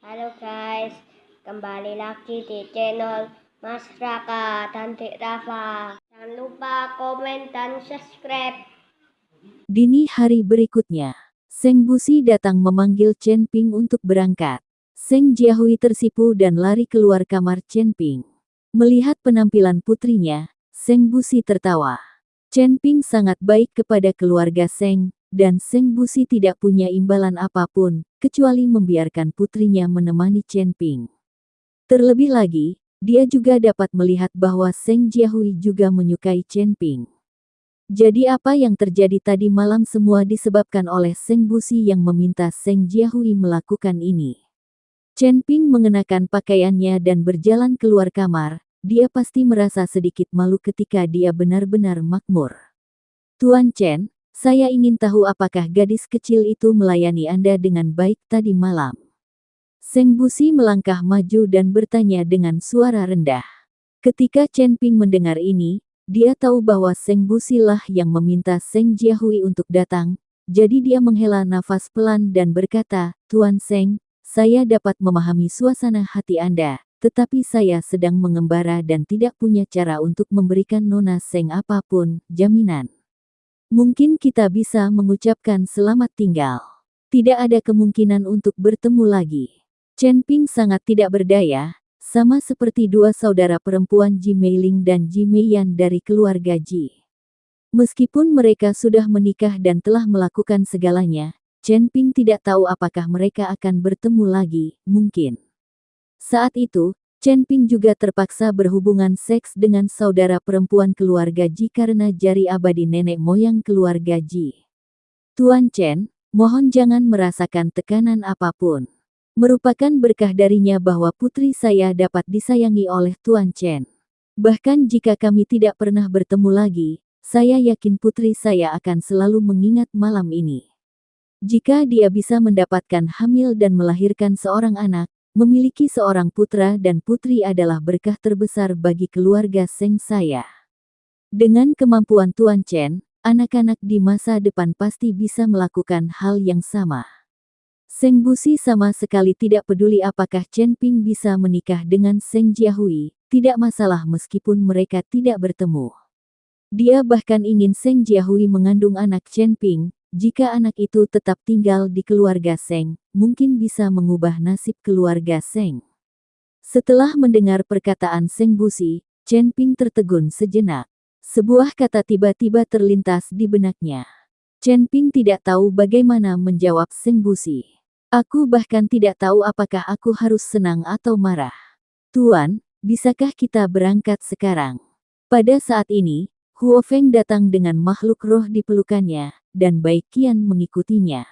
Halo guys, kembali lagi di channel Mas Raka dan Dek Rafa. Jangan lupa komen dan subscribe. Dini hari berikutnya, Seng Busi datang memanggil Chen Ping untuk berangkat. Seng Jiahui tersipu dan lari keluar kamar Chen Ping. Melihat penampilan putrinya, Seng Busi tertawa. Chen Ping sangat baik kepada keluarga Seng, dan Seng Busi tidak punya imbalan apapun, kecuali membiarkan putrinya menemani Chen Ping. Terlebih lagi, dia juga dapat melihat bahwa Seng Jiahui juga menyukai Chen Ping. Jadi apa yang terjadi tadi malam semua disebabkan oleh Seng Busi yang meminta Seng Jiahui melakukan ini. Chen Ping mengenakan pakaiannya dan berjalan keluar kamar, dia pasti merasa sedikit malu ketika dia benar-benar makmur. Tuan Chen, saya ingin tahu apakah gadis kecil itu melayani Anda dengan baik tadi malam. Seng Busi melangkah maju dan bertanya dengan suara rendah. Ketika Chen Ping mendengar ini, dia tahu bahwa Seng Busi lah yang meminta Seng Jiahui untuk datang, jadi dia menghela nafas pelan dan berkata, Tuan Seng, saya dapat memahami suasana hati Anda, tetapi saya sedang mengembara dan tidak punya cara untuk memberikan Nona Seng apapun, jaminan. Mungkin kita bisa mengucapkan selamat tinggal. Tidak ada kemungkinan untuk bertemu lagi. Chen Ping sangat tidak berdaya, sama seperti dua saudara perempuan Ji Meiling dan Ji Meiyan dari keluarga Ji. Meskipun mereka sudah menikah dan telah melakukan segalanya, Chen Ping tidak tahu apakah mereka akan bertemu lagi, mungkin. Saat itu, Chen Ping juga terpaksa berhubungan seks dengan saudara perempuan keluarga Ji karena jari abadi nenek moyang keluarga Ji. Tuan Chen, mohon jangan merasakan tekanan apapun. Merupakan berkah darinya bahwa putri saya dapat disayangi oleh Tuan Chen. Bahkan jika kami tidak pernah bertemu lagi, saya yakin putri saya akan selalu mengingat malam ini. Jika dia bisa mendapatkan hamil dan melahirkan seorang anak, memiliki seorang putra dan putri adalah berkah terbesar bagi keluarga Seng saya. Dengan kemampuan Tuan Chen, anak-anak di masa depan pasti bisa melakukan hal yang sama. Seng Busi sama sekali tidak peduli apakah Chen Ping bisa menikah dengan Seng Jiahui, tidak masalah meskipun mereka tidak bertemu. Dia bahkan ingin Seng Jiahui mengandung anak Chen Ping, jika anak itu tetap tinggal di keluarga Seng, mungkin bisa mengubah nasib keluarga Seng. Setelah mendengar perkataan Seng Busi, Chen Ping tertegun sejenak. Sebuah kata tiba-tiba terlintas di benaknya. Chen Ping tidak tahu bagaimana menjawab Seng Busi. Aku bahkan tidak tahu apakah aku harus senang atau marah. Tuan, bisakah kita berangkat sekarang? Pada saat ini, Huo Feng datang dengan makhluk roh di pelukannya, dan Bai Qian mengikutinya.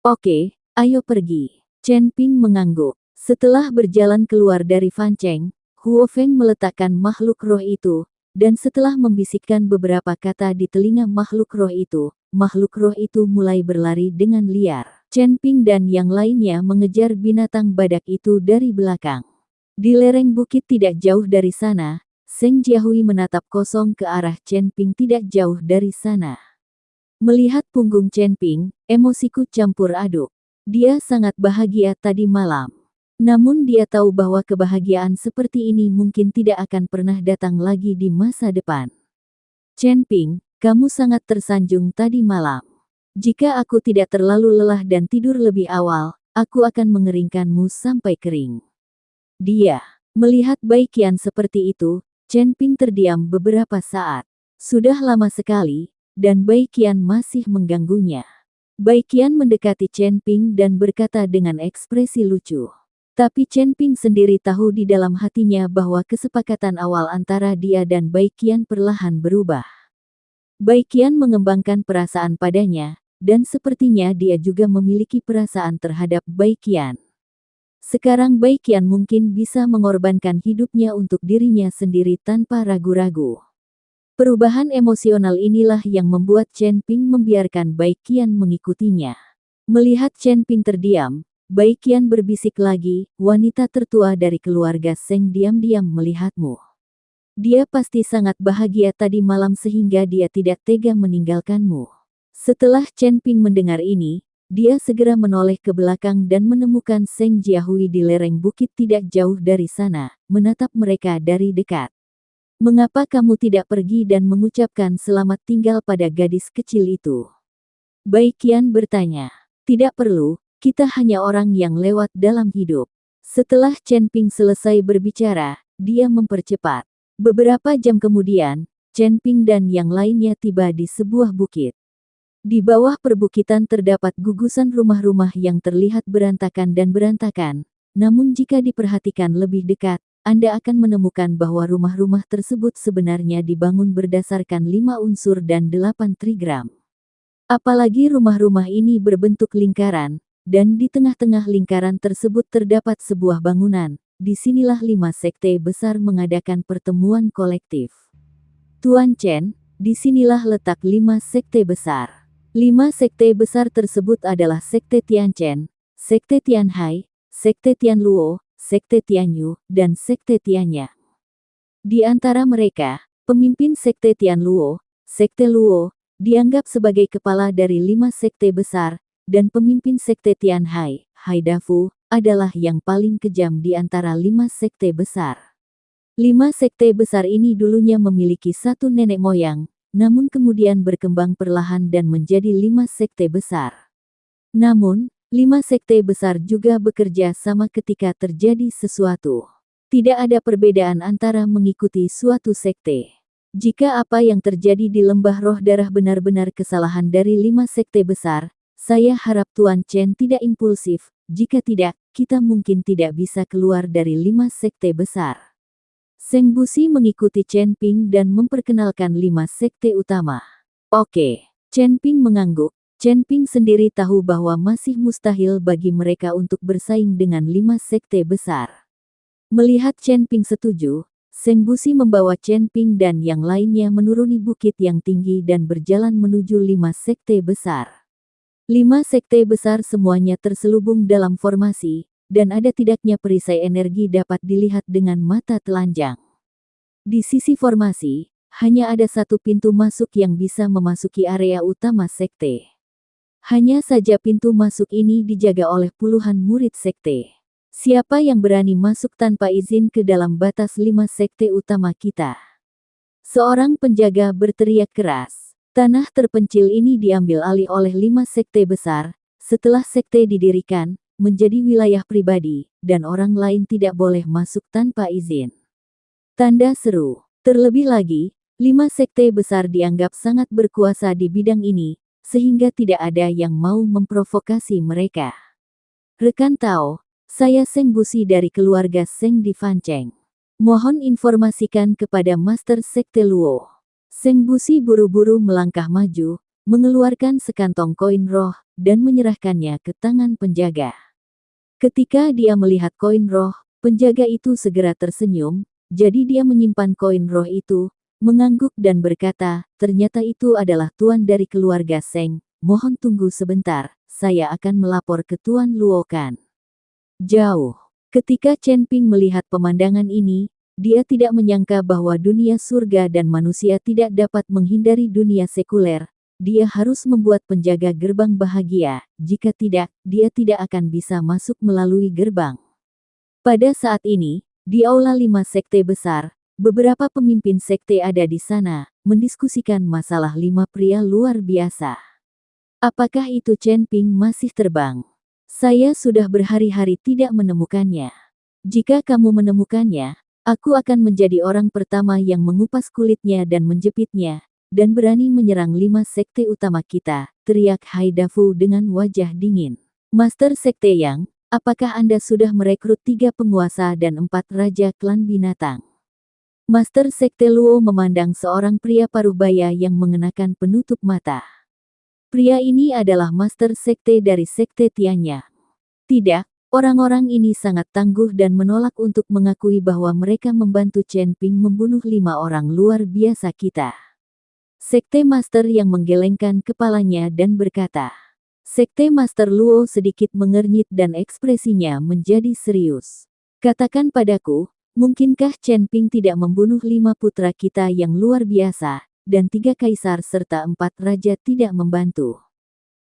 Oke, ayo pergi. Chen Ping mengangguk. Setelah berjalan keluar dari Fan Cheng, Huo Feng meletakkan makhluk roh itu, dan setelah membisikkan beberapa kata di telinga makhluk roh itu mulai berlari dengan liar. Chen Ping dan yang lainnya mengejar binatang badak itu dari belakang. Di lereng bukit tidak jauh dari sana, Seng Jiahui menatap kosong ke arah Chen Ping tidak jauh dari sana. Melihat punggung Chen Ping, emosiku campur aduk. Dia sangat bahagia tadi malam. Namun dia tahu bahwa kebahagiaan seperti ini mungkin tidak akan pernah datang lagi di masa depan. Chen Ping, kamu sangat tersanjung tadi malam. Jika aku tidak terlalu lelah dan tidur lebih awal, aku akan mengeringkanmu sampai kering. Dia melihat Bai Qian seperti itu, Chen Ping terdiam beberapa saat. Sudah lama sekali, dan Bai Qian masih mengganggunya. Bai Qian mendekati Chen Ping dan berkata dengan ekspresi lucu. Tapi Chen Ping sendiri tahu di dalam hatinya bahwa kesepakatan awal antara dia dan Bai Qian perlahan berubah. Bai Qian mengembangkan perasaan padanya, dan sepertinya dia juga memiliki perasaan terhadap Bai Qian. Sekarang Bai Qian mungkin bisa mengorbankan hidupnya untuk dirinya sendiri tanpa ragu-ragu. Perubahan emosional inilah yang membuat Chen Ping membiarkan Bai Qian mengikutinya. Melihat Chen Ping terdiam, Bai Qian berbisik lagi, wanita tertua dari keluarga Seng diam-diam melihatmu. Dia pasti sangat bahagia tadi malam sehingga dia tidak tega meninggalkanmu. Setelah Chen Ping mendengar ini, dia segera menoleh ke belakang dan menemukan Seng Jiahui di lereng bukit tidak jauh dari sana, menatap mereka dari dekat. Mengapa kamu tidak pergi dan mengucapkan selamat tinggal pada gadis kecil itu? Bai Qian bertanya. Tidak perlu, kita hanya orang yang lewat dalam hidup. Setelah Chen Ping selesai berbicara, dia mempercepat. Beberapa jam kemudian, Chen Ping dan yang lainnya tiba di sebuah bukit. Di bawah perbukitan terdapat gugusan rumah-rumah yang terlihat berantakan dan berantakan. Namun jika diperhatikan lebih dekat, Anda akan menemukan bahwa rumah-rumah tersebut sebenarnya dibangun berdasarkan 5 unsur dan 8 trigram. Apalagi rumah-rumah ini berbentuk lingkaran, dan di tengah-tengah lingkaran tersebut terdapat sebuah bangunan. Disinilah 5 sekte besar mengadakan pertemuan kolektif. Tuan Chen, disinilah letak 5 sekte besar. 5 sekte besar tersebut adalah Sekte Tianchen, Sekte Tianhai, Sekte Tianluo, Sekte Tianyu, dan Sekte Tianyang. Di antara mereka, pemimpin Sekte Tianluo, Sekte Luo, dianggap sebagai kepala dari 5 sekte besar, dan pemimpin Sekte Tianhai, Haidafu, adalah yang paling kejam di antara 5 sekte besar. 5 sekte besar ini dulunya memiliki satu nenek moyang, namun kemudian berkembang perlahan dan menjadi 5 sekte besar. Namun, 5 sekte besar juga bekerja sama ketika terjadi sesuatu. Tidak ada perbedaan antara mengikuti suatu sekte. Jika apa yang terjadi di lembah roh darah benar-benar kesalahan dari 5 sekte besar, saya harap Tuan Chen tidak impulsif, jika tidak, kita mungkin tidak bisa keluar dari 5 sekte besar. Seng Busi mengikuti Chen Ping dan memperkenalkan 5 sekte utama. Oke, Chen Ping mengangguk. Chen Ping sendiri tahu bahwa masih mustahil bagi mereka untuk bersaing dengan 5 sekte besar. Melihat Chen Ping setuju, Seng Busi membawa Chen Ping dan yang lainnya menuruni bukit yang tinggi dan berjalan menuju 5 sekte besar. 5 sekte besar semuanya terselubung dalam formasi, dan ada tidaknya perisai energi dapat dilihat dengan mata telanjang. Di sisi formasi, hanya ada satu pintu masuk yang bisa memasuki area utama sekte. Hanya saja pintu masuk ini dijaga oleh puluhan murid sekte. Siapa yang berani masuk tanpa izin ke dalam batas 5 sekte utama kita? Seorang penjaga berteriak keras. Tanah terpencil ini diambil alih oleh 5 sekte besar, setelah sekte didirikan, menjadi wilayah pribadi, dan orang lain tidak boleh masuk tanpa izin. Tanda seru. Terlebih lagi, 5 sekte besar dianggap sangat berkuasa di bidang ini, sehingga tidak ada yang mau memprovokasi mereka. Rekan Tao, saya Seng Busi dari keluarga Seng di Fancheng. Mohon informasikan kepada Master Sekte Luo. Seng Busi buru-buru melangkah maju, mengeluarkan sekantong koin roh, dan menyerahkannya ke tangan penjaga. Ketika dia melihat koin roh, penjaga itu segera tersenyum, jadi dia menyimpan koin roh itu, mengangguk dan berkata, ternyata itu adalah tuan dari keluarga Seng, mohon tunggu sebentar, saya akan melapor ke Tuan Luo Kan. Jauh. Ketika Chen Ping melihat pemandangan ini, dia tidak menyangka bahwa dunia surga dan manusia tidak dapat menghindari dunia sekuler. Dia harus membuat penjaga gerbang bahagia, jika tidak, dia tidak akan bisa masuk melalui gerbang. Pada saat ini, di aula 5 sekte besar, beberapa pemimpin sekte ada di sana, mendiskusikan masalah 5 pria luar biasa. Apakah itu Chen Ping masih terbang? Saya sudah berhari-hari tidak menemukannya. Jika kamu menemukannya, aku akan menjadi orang pertama yang mengupas kulitnya dan menjepitnya, dan berani menyerang 5 sekte utama kita, teriak Haidafu dengan wajah dingin. Master Sekte Yang, apakah Anda sudah merekrut 3 penguasa dan 4 raja klan binatang? Master Sekte Luo memandang seorang pria paruhbaya yang mengenakan penutup mata. Pria ini adalah Master Sekte dari Sekte Tianyang. Tidak, orang-orang ini sangat tangguh dan menolak untuk mengakui bahwa mereka membantu Chen Ping membunuh 5 orang luar biasa kita. Sekte Master yang menggelengkan kepalanya dan berkata. Sekte Master Luo sedikit mengernyit dan ekspresinya menjadi serius. Katakan padaku, mungkinkah Chen Ping tidak membunuh 5 putra kita yang luar biasa, dan 3 kaisar serta 4 raja tidak membantu?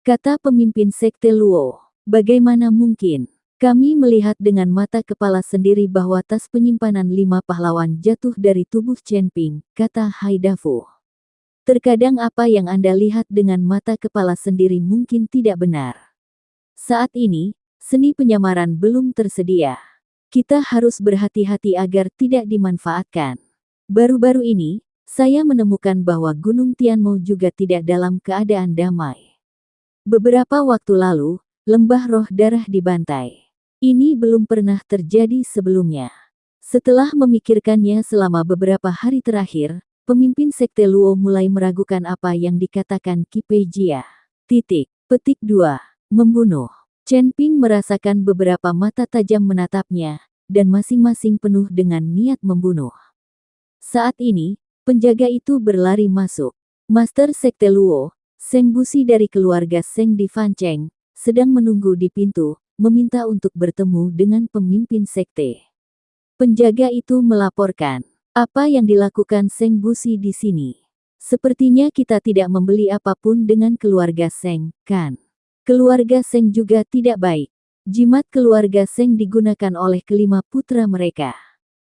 kata pemimpin sekte Luo. Bagaimana mungkin? Kami melihat dengan mata kepala sendiri bahwa tas penyimpanan 5 pahlawan jatuh dari tubuh Chen Ping, kata Haidafu. Terkadang apa yang Anda lihat dengan mata kepala sendiri mungkin tidak benar. Saat ini, seni penyamaran belum tersedia. Kita harus berhati-hati agar tidak dimanfaatkan. Baru-baru ini, saya menemukan bahwa Gunung Tianmo juga tidak dalam keadaan damai. Beberapa waktu lalu, lembah roh darah dibantai. Ini belum pernah terjadi sebelumnya. Setelah memikirkannya selama beberapa hari terakhir, pemimpin sekte Luo mulai meragukan apa yang dikatakan Qi Pei Jia. Petik 2. Membunuh. Chen Ping merasakan beberapa mata tajam menatapnya, dan masing-masing penuh dengan niat membunuh. Saat ini, penjaga itu berlari masuk. Master sekte Luo, Seng Busi dari keluarga Seng di Fancheng, sedang menunggu di pintu, meminta untuk bertemu dengan pemimpin sekte. Penjaga itu melaporkan, apa yang dilakukan Seng Busi di sini. Sepertinya kita tidak membeli apapun dengan keluarga Seng, kan? Keluarga Seng juga tidak baik. Jimat keluarga Seng digunakan oleh kelima putra mereka.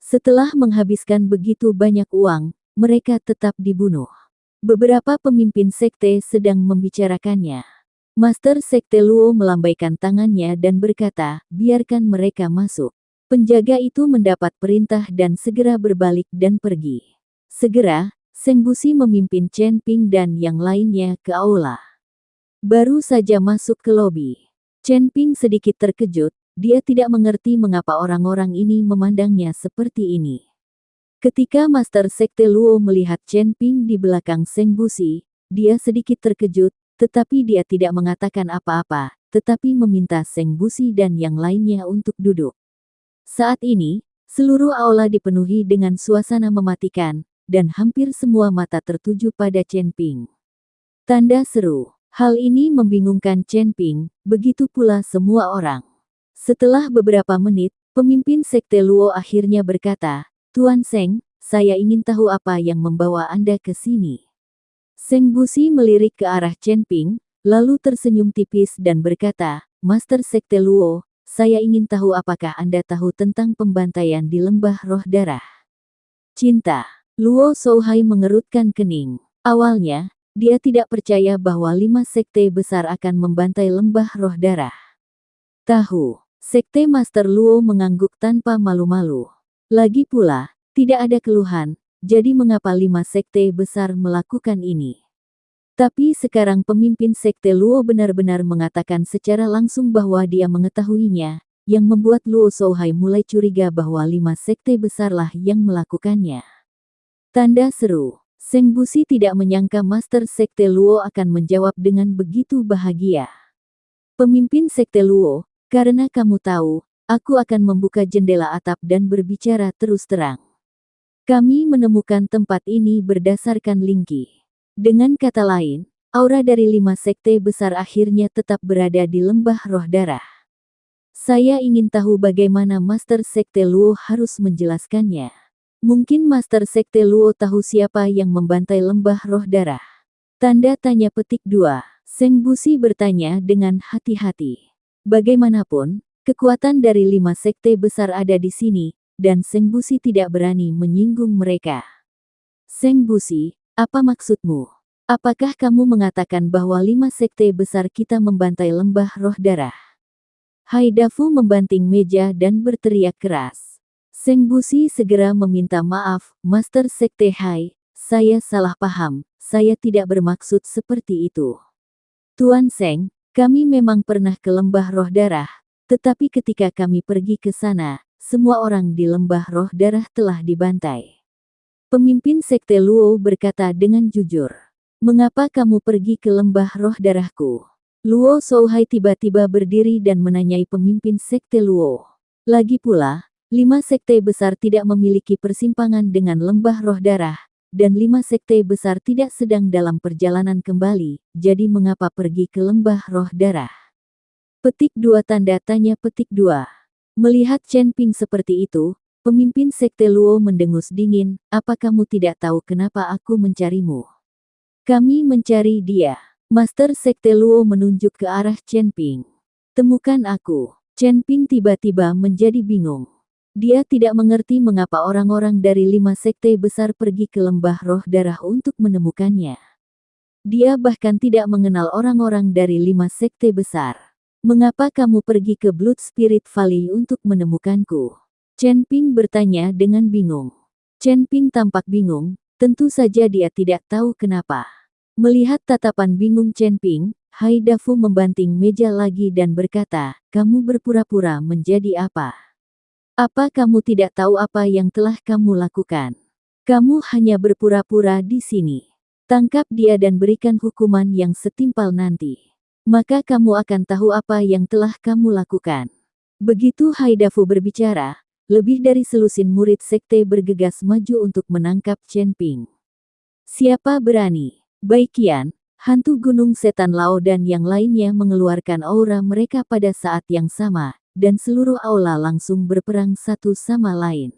Setelah menghabiskan begitu banyak uang, mereka tetap dibunuh. Beberapa pemimpin sekte sedang membicarakannya. Master sekte Luo melambaikan tangannya dan berkata, biarkan mereka masuk. Penjaga itu mendapat perintah dan segera berbalik dan pergi. Segera, Seng Busi memimpin Chen Ping dan yang lainnya ke aula. Baru saja masuk ke lobi. Chen Ping sedikit terkejut, dia tidak mengerti mengapa orang-orang ini memandangnya seperti ini. Ketika Master sekte Luo melihat Chen Ping di belakang Seng Busi, dia sedikit terkejut, tetapi dia tidak mengatakan apa-apa, tetapi meminta Seng Busi dan yang lainnya untuk duduk. Saat ini, seluruh aula dipenuhi dengan suasana mematikan, dan hampir semua mata tertuju pada Chen Ping. Tanda seru. Hal ini membingungkan Chen Ping, begitu pula semua orang. Setelah beberapa menit, pemimpin sekte Luo akhirnya berkata, Tuan Seng, saya ingin tahu apa yang membawa Anda ke sini. Seng Busi melirik ke arah Chen Ping, lalu tersenyum tipis dan berkata, Master sekte Luo, saya ingin tahu apakah Anda tahu tentang pembantaian di lembah roh darah. Cinta. Luo Shouhai mengerutkan kening. Awalnya, dia tidak percaya bahwa 5 sekte besar akan membantai lembah roh darah. Tahu, sekte Master Luo mengangguk tanpa malu-malu. Lagi pula, tidak ada keluhan, jadi mengapa 5 sekte besar melakukan ini? Tapi sekarang pemimpin sekte Luo benar-benar mengatakan secara langsung bahwa dia mengetahuinya, yang membuat Luo Shouhai mulai curiga bahwa 5 sekte besarlah yang melakukannya. Tanda seru. Seng Busi tidak menyangka Master sekte Luo akan menjawab dengan begitu bahagia. Pemimpin sekte Luo, karena kamu tahu, aku akan membuka jendela atap dan berbicara terus terang. Kami menemukan tempat ini berdasarkan Lingqi. Dengan kata lain, aura dari 5 sekte besar akhirnya tetap berada di lembah roh darah. Saya ingin tahu bagaimana Master sekte Luo harus menjelaskannya. Mungkin Master sekte Luo tahu siapa yang membantai lembah roh darah. Tanda tanya petik 2. Seng Busi bertanya dengan hati-hati. Bagaimanapun, kekuatan dari 5 sekte besar ada di sini, dan Seng Busi tidak berani menyinggung mereka. Seng Busi, apa maksudmu? Apakah kamu mengatakan bahwa 5 sekte besar kita membantai lembah roh darah? Haidafu membanting meja dan berteriak keras. Seng Busi segera meminta maaf, Master sekte Hai, saya salah paham, saya tidak bermaksud seperti itu. Tuan Seng, kami memang pernah ke lembah roh darah, tetapi ketika kami pergi ke sana, semua orang di lembah roh darah telah dibantai. Pemimpin sekte Luo berkata dengan jujur. Mengapa kamu pergi ke lembah roh darahku? Luo Shouhai tiba-tiba berdiri dan menanyai pemimpin sekte Luo. Lagi pula, 5 sekte besar tidak memiliki persimpangan dengan lembah roh darah, dan 5 sekte besar tidak sedang dalam perjalanan kembali, jadi mengapa pergi ke lembah roh darah? Petik 2 tanda tanya petik 2. Melihat Chen Ping seperti itu, pemimpin sekte Luo mendengus dingin, apa kamu tidak tahu kenapa aku mencarimu? Kami mencari dia. Master Sekte Luo menunjuk ke arah Chen Ping. Temukan aku. Chen Ping tiba-tiba menjadi bingung. Dia tidak mengerti mengapa orang-orang dari 5 sekte besar pergi ke lembah roh darah untuk menemukannya. Dia bahkan tidak mengenal orang-orang dari 5 sekte besar. Mengapa kamu pergi ke Blood Spirit Valley untuk menemukanku? Chen Ping bertanya dengan bingung. Chen Ping tampak bingung, tentu saja dia tidak tahu kenapa. Melihat tatapan bingung Chen Ping, Haidafu membanting meja lagi dan berkata, kamu berpura-pura menjadi apa? Apa kamu tidak tahu apa yang telah kamu lakukan? Kamu hanya berpura-pura di sini. Tangkap dia dan berikan hukuman yang setimpal nanti. Maka kamu akan tahu apa yang telah kamu lakukan. Begitu Haidafu berbicara, lebih dari selusin murid sekte bergegas maju untuk menangkap Chen Ping. Siapa berani? Baikian, hantu gunung setan Lao dan yang lainnya mengeluarkan aura mereka pada saat yang sama, dan seluruh aula langsung berperang satu sama lain.